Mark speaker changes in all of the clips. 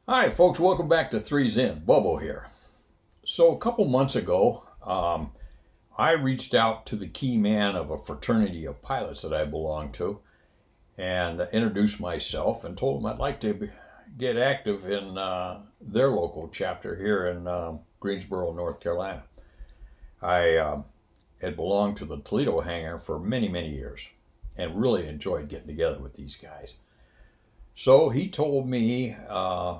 Speaker 1: Hi, folks. Welcome back to Three's In. Bobo here. So, a couple months ago, I reached out to the key man of a fraternity of pilots that I belong to and introduced myself and told them I'd like to get active in their local chapter here in Greensboro, North Carolina. I had belonged to the Toledo hangar for many, many years and really enjoyed getting together with these guys. So he told me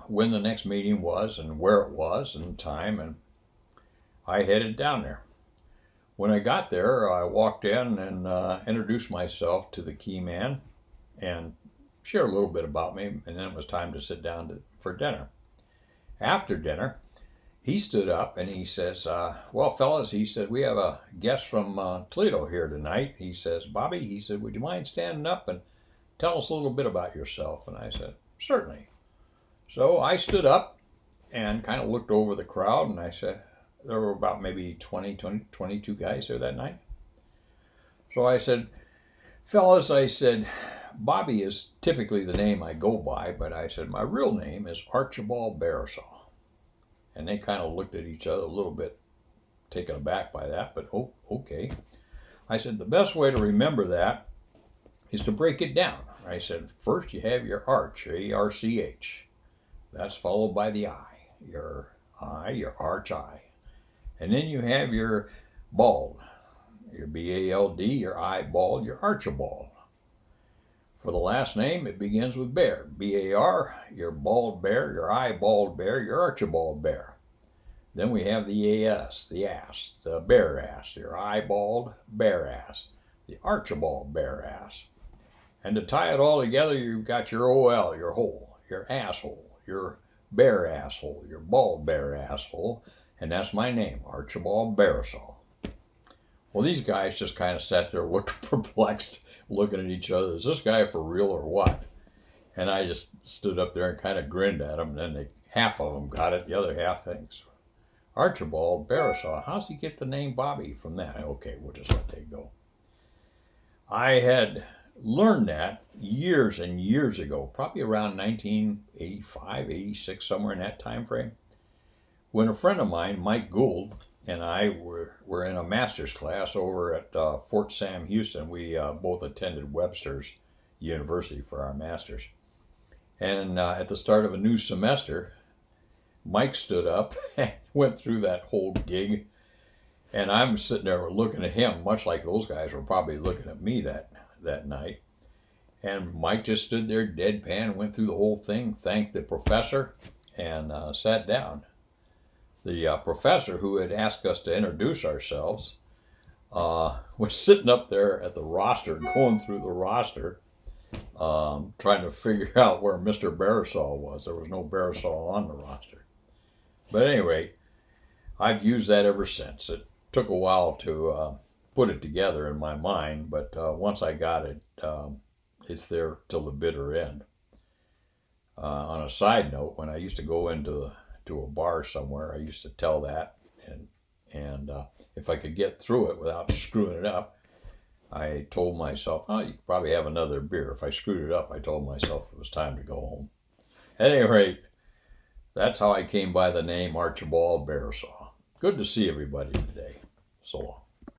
Speaker 1: when the next meeting was and where it was and time, and I headed down there. When I got there, I walked in and introduced myself to the key man and shared a little bit about me, and then it was time to sit down for dinner. After dinner, he stood up and he says, well, fellas, he said, we have a guest from Toledo here tonight. He says, Bobby, he said, would you mind standing up and tell us a little bit about yourself? And I said, certainly. So I stood up and kind of looked over the crowd and I said, there were about maybe 22 guys there that night. So I said, fellas, I said, Bobby is typically the name I go by, but I said, my real name is Archibald Barassol. And they kind of looked at each other a little bit taken aback by that, but oh, okay. I said, the best way to remember that is to break it down. I said, first you have your arch, A-R-C-H. That's followed by the I, your arch I. And then you have your bald, your B-A-L-D, your I bald, your Archibald. For the last name, it begins with bear, B-A-R, your bald bear, your I bald bear, your Archibald bear. Then we have the A-S, the ass, the bear ass, your I bald bear ass, the Archibald bear ass. And to tie it all together, you've got your OL, your hole, your asshole, your bear asshole, your bald bear asshole, and that's my name, Archibald Barassol. Well, these guys just kind of sat there, looked perplexed, looking at each other. Is this guy for real or what? And I just stood up there and kind of grinned at them, and then half of them got it, the other half thinks, Archibald Barassol, how's he get the name Bobby from that? Okay, we'll just let that go. I had learned that years and years ago, probably around 1985, 86, somewhere in that time frame, when a friend of mine, Mike Gould, and I were in a master's class over at Fort Sam Houston. We both attended Webster's University for our master's. And at the start of a new semester, Mike stood up and went through that whole gig. And I'm sitting there looking at him, much like those guys were probably looking at me that night. And Mike just stood there deadpan, went through the whole thing, thanked the professor, and sat down. The professor who had asked us to introduce ourselves was sitting up there at the roster, going through the roster, trying to figure out where Mr. Barassol was. There was no Barassol on the roster. But at any rate, I've used that ever since. It took a while to put it together in my mind, but once I got it, it's there till the bitter end. On a side note, when I used to go into a bar somewhere, I used to tell that, and if I could get through it without screwing it up, I told myself, oh, you could probably have another beer. If I screwed it up, I told myself it was time to go home. At any rate, that's how I came by the name Archibald Barassol. Good to see everybody today. So long.